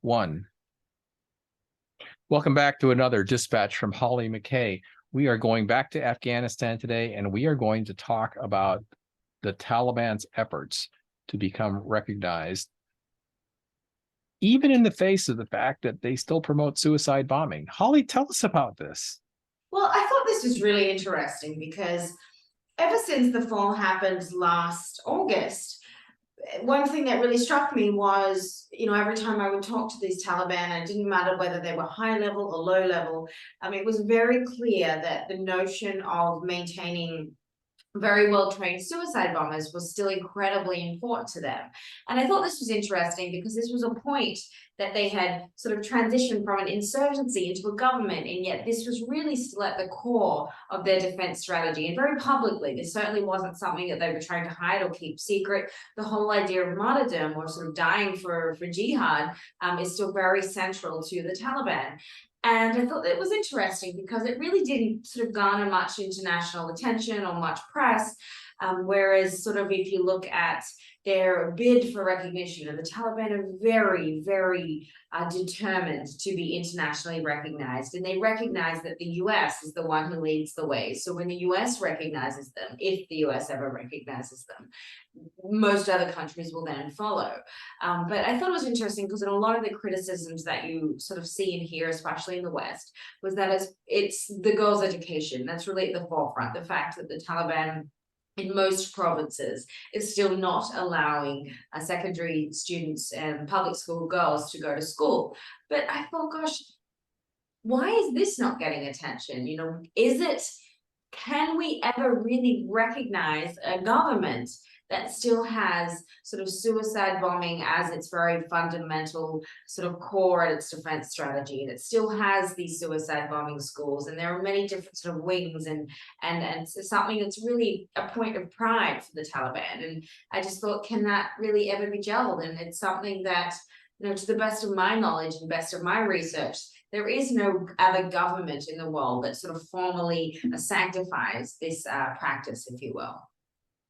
One. Welcome back to another dispatch from Holly McKay. We are going back to Afghanistan today, and we are going to talk about the Taliban's efforts to become recognized, even in the face of the fact that they still promote suicide bombing. Holly, tell us about this. Well, I thought this was really interesting because ever since the fall happened last August, one thing that really struck me was, every time I would talk to these Taliban, it didn't matter whether they were high level or low level, it was very clear that the notion of maintaining very well trained suicide bombers was still incredibly important to them. And I thought this was interesting because this was a point that they had sort of transitioned from an insurgency into a government, and yet this was really still at the core of their defense strategy, and very publicly. This certainly wasn't something that they were trying to hide or keep secret. The whole idea of martyrdom, or sort of dying for jihad, is still very central to the Taliban. And I thought it was interesting because it really didn't sort of garner much international attention or much press. Whereas sort of if you look at their bid for recognition, and the Taliban are very, very determined to be internationally recognized. And they recognize that the US is the one who leads the way. So when the US recognizes them, if the US ever recognizes them, most other countries will then follow. But I thought it was interesting because in a lot of the criticisms that you sort of see and hear, especially in the West, was that it's the girls' education that's really at the forefront. The fact that the Taliban in most provinces is still not allowing secondary students and public school girls to go to school. But I thought, gosh, why is this not getting attention? Can we ever really recognize a government that still has sort of suicide bombing as its very fundamental sort of core at its defense strategy, and it still has these suicide bombing schools, and there are many different sort of wings, and it's something that's really a point of pride for the Taliban. And I just thought, can that really ever be gelled? And it's something that, to the best of my knowledge and best of my research, there is no other government in the world that sort of formally sanctifies this practice, if you will.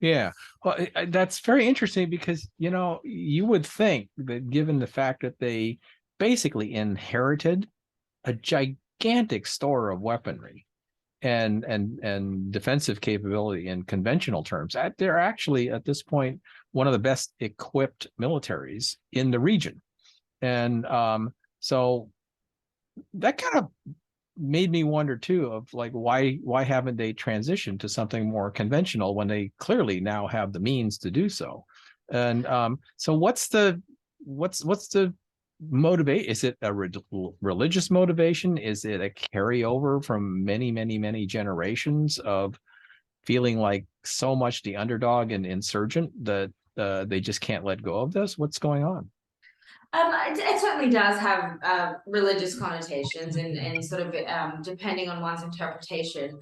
Yeah, well, that's very interesting because, you would think that given the fact that they basically inherited a gigantic store of weaponry and defensive capability in conventional terms, they're actually at this point one of the best equipped militaries in the region. And so that kind of made me wonder too, of like, why haven't they transitioned to something more conventional when they clearly now have the means to do so? And so what's the motivate? Is it a religious motivation? Is it a carryover from many generations of feeling like so much the underdog and insurgent that they just can't let go of this? What's going on? It certainly does have religious connotations, and sort of depending on one's interpretation,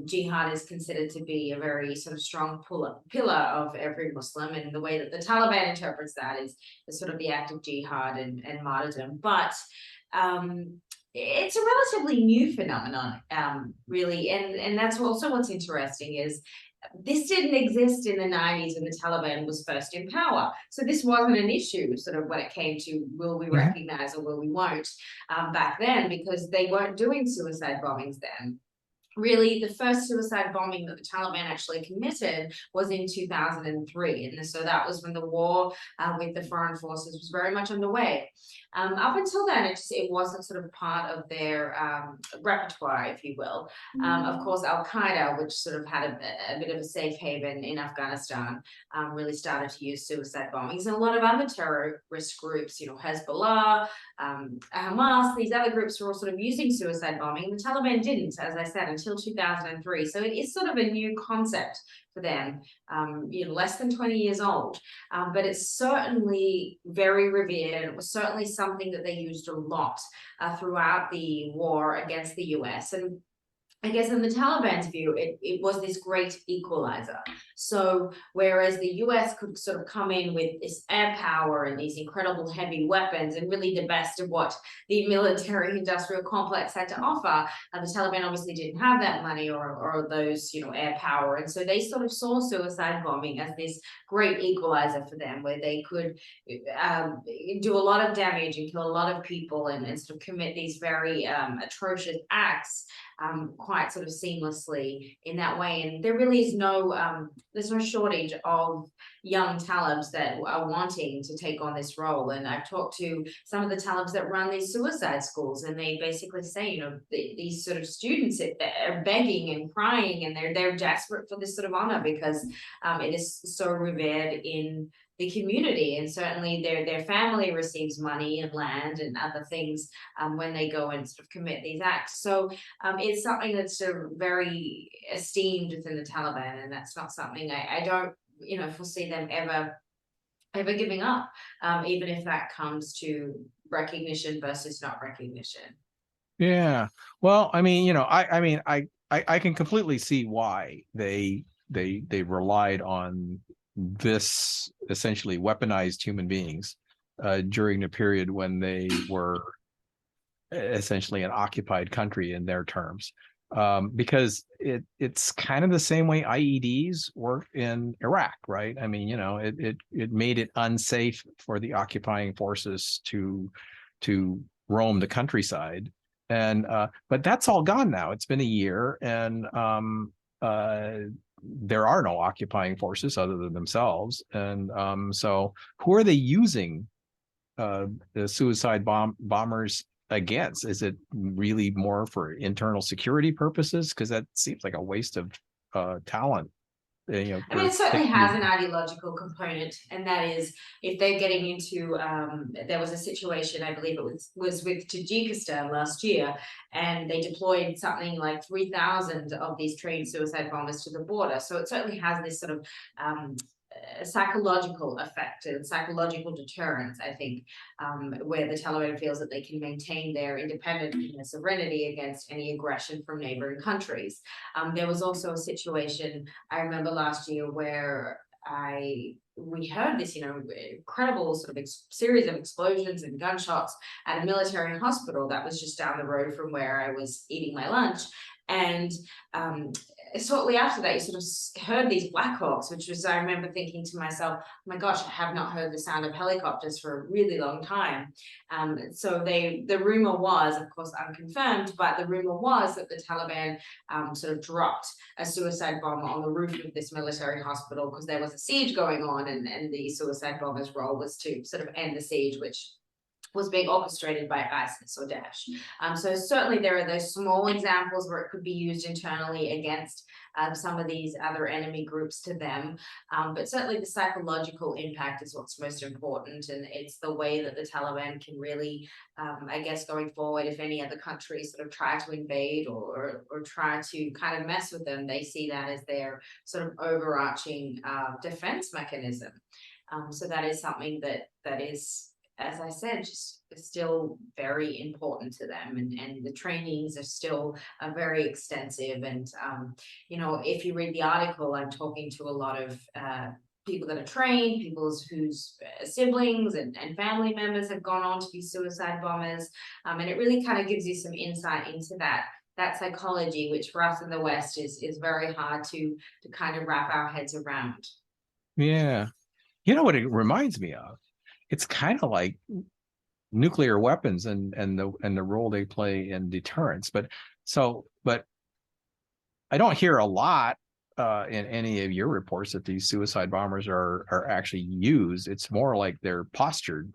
jihad is considered to be a very sort of strong pillar of every Muslim, and the way that the Taliban interprets that is sort of the act of jihad and martyrdom. But it's a relatively new phenomenon, really, and that's also what's interesting is this didn't exist in the 90s when the Taliban was first in power. So this wasn't an issue sort of when it came to will we recognize or will we won't back then, because they weren't doing suicide bombings then. Really, the first suicide bombing that the Taliban actually committed was in 2003. And so that was when the war with the foreign forces was very much underway. Up until then, it wasn't sort of part of their repertoire, if you will. Of course, Al-Qaeda, which sort of had a bit of a safe haven in Afghanistan, really started to use suicide bombings. And a lot of other terrorist groups, Hezbollah, Hamas, these other groups were all sort of using suicide bombing. The Taliban didn't, as I said, until 2003. So it is sort of a new concept for them, less than 20 years old. But it's certainly very revered, and it was certainly something that they used a lot throughout the war against the US. And I guess in the Taliban's view, it was this great equalizer. So whereas the US could sort of come in with this air power and these incredible heavy weapons and really the best of what the military industrial complex had to offer, the Taliban obviously didn't have that money or those, air power. And so they sort of saw suicide bombing as this great equalizer for them, where they could do a lot of damage and kill a lot of people and sort of commit these very atrocious acts quite sort of seamlessly in that way. And there really is there's no shortage of young Talibs that are wanting to take on this role. And I've talked to some of the Talibs that run these suicide schools, and they basically say, these sort of students are begging and crying, and they're desperate for this sort of honor because it is so revered in the community, and certainly their family receives money and land and other things when they go and sort of commit these acts. So it's something that's very esteemed within the Taliban, and that's not something I don't foresee them ever giving up, even if that comes to recognition versus not recognition. Yeah. Well, I mean, I can completely see why they relied on this essentially weaponized human beings during the period when they were essentially an occupied country in their terms. Because it's kind of the same way IEDs work in Iraq, right? I mean, it made it unsafe for the occupying forces to roam the countryside. And but that's all gone now. It's been a year, and there are no occupying forces other than themselves. And so who are they using the suicide bombers against? Is it really more for internal security purposes? Because that seems like a waste of talent. I mean, it certainly has an ideological component, and that is if they're getting into. There was a situation, I believe it was with Tajikistan last year, and they deployed something like 3,000 of these trained suicide bombers to the border. So it certainly has this sort of psychological effect and psychological deterrence, I think, where the Taliban feels that they can maintain their independence and their sovereignty against any aggression from neighboring countries. There was also a situation I remember last year where we heard this, incredible sort of series of explosions and gunshots at a military hospital that was just down the road from where I was eating my lunch. And shortly after that, you sort of heard these Black Hawks, which was, I remember thinking to myself, oh my gosh, I have not heard the sound of helicopters for a really long time. So the rumor was, of course, unconfirmed, but the rumor was that the Taliban sort of dropped a suicide bomb on the roof of this military hospital because there was a siege going on, and the suicide bomber's role was to sort of end the siege, which was being orchestrated by ISIS or Daesh. So certainly there are those small examples where it could be used internally against some of these other enemy groups to them. But certainly the psychological impact is what's most important. And it's the way that the Taliban can really, I guess, going forward, if any other countries sort of try to invade or try to kind of mess with them, they see that as their sort of overarching defense mechanism. So that is something that is, as I said, just still very important to them, and the trainings are still very extensive. And if you read the article, I'm talking to a lot of people that are trained, whose siblings and family members have gone on to be suicide bombers, and it really kind of gives you some insight into that psychology, which for us in the West is very hard to kind of wrap our heads around. Yeah. You know what it reminds me of? It's kind of like nuclear weapons and the role they play in deterrence. But I don't hear a lot in any of your reports that these suicide bombers are actually used. It's more like they're postured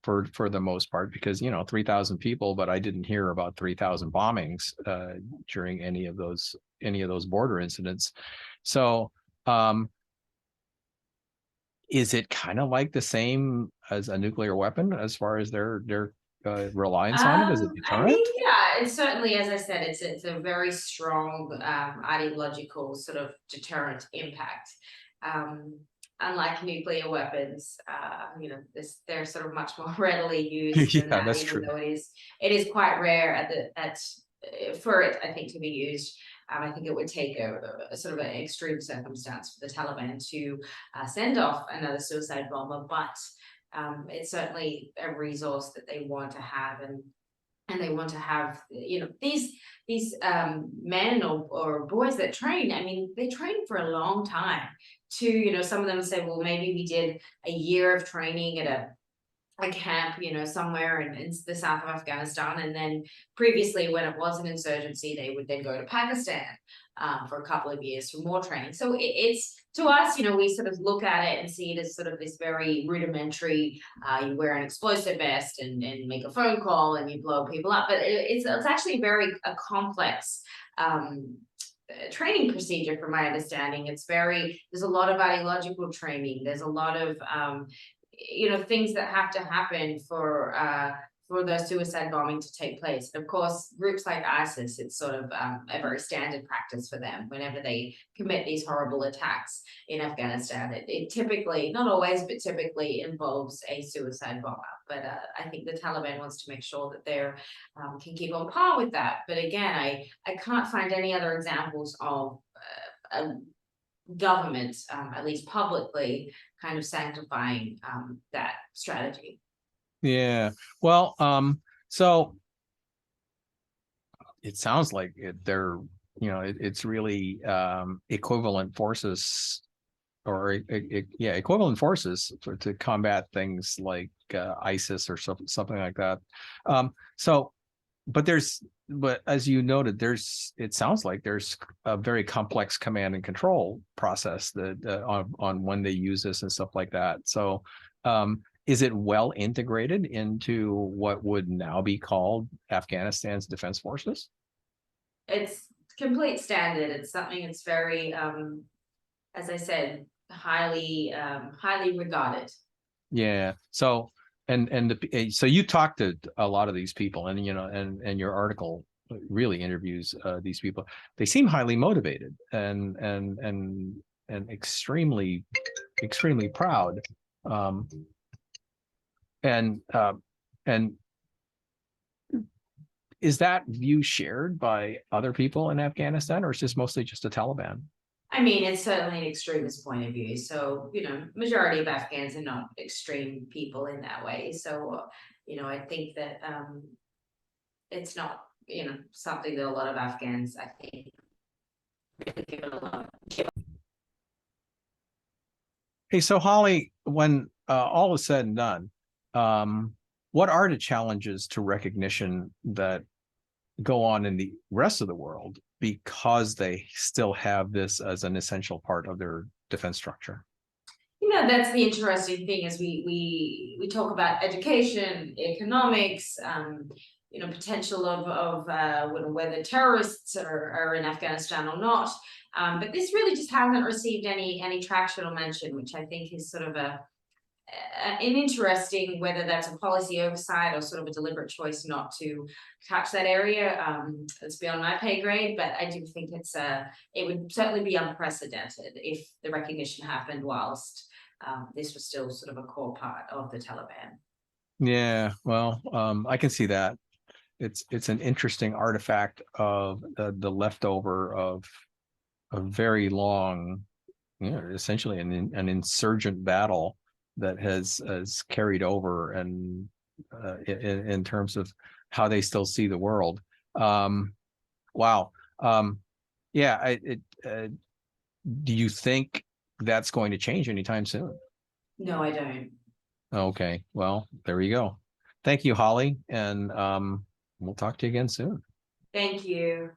for the most part, because 3,000 people, but I didn't hear about 3,000 bombings during any of those border incidents. So is it kind of like the same as a nuclear weapon as far as their reliance on it as a I deterrent? think, yeah, it's certainly, as I said, it's a very strong ideological sort of deterrent impact. Unlike nuclear weapons, they're sort of much more readily used than Yeah, that, that's even true. though it is quite rare at for it, I think, to be used. I think it would take a sort of an extreme circumstance for the Taliban to send off another suicide bomber, but it's certainly a resource that they want to have, and they want to have, these men or boys that train. I mean, they train for a long time. Some of them say, well, maybe we did a year of training at a camp, somewhere in the south of Afghanistan. And then previously, when it was an insurgency, they would then go to Pakistan for a couple of years for more training. So it's, to us, we sort of look at it and see it as sort of this very rudimentary, you wear an explosive vest and make a phone call and you blow people up. But it's actually very a complex training procedure, from my understanding. There's a lot of ideological training. There's a lot of things that have to happen for the suicide bombing to take place. And of course, groups like ISIS, it's sort of a very standard practice for them whenever they commit these horrible attacks in Afghanistan. It typically, not always, but typically involves a suicide bomber. But I think the Taliban wants to make sure that they can keep on par with that. But again, I can't find any other examples of a government, at least publicly, kind of sanctifying that strategy. Yeah. Well, so it sounds like it's really equivalent forces, or equivalent forces to combat things like ISIS or something like that. So, but as you noted, it sounds like there's a very complex command and control process that on when they use this and stuff like that. So, is it well integrated into what would now be called Afghanistan's defense forces? It's complete standard. It's something that's very, as I said, highly regarded. Yeah. So so you talked to a lot of these people, and and your article really interviews these people. They seem highly motivated and extremely proud. And is that view shared by other people in Afghanistan, or is this mostly just the Taliban? I mean, it's certainly an extremist point of view. So, majority of Afghans are not extreme people in that way. So, I think that it's not, something that a lot of Afghans, I think, really give it a lot. Hey, so Holly, when all is said and done, what are the challenges to recognition that go on in the rest of the world because they still have this as an essential part of their defense structure? That's the interesting thing, is we talk about education, economics, potential of whether terrorists are in Afghanistan or not. But this really just hasn't received any traction or mention, which I think is sort of an interesting, whether that's a policy oversight or sort of a deliberate choice not to touch that area. It's beyond my pay grade, but I do think it would certainly be unprecedented if the recognition happened whilst this was still sort of a core part of the Taliban. Yeah, well, I can see that. It's an interesting artifact of the leftover of a very long, essentially an insurgent battle that has carried over, and in terms of how they still see the world. Wow. Yeah. Do you think that's going to change anytime soon? No, I don't. Okay. Well, there you go. Thank you, Holly, and we'll talk to you again soon. Thank you.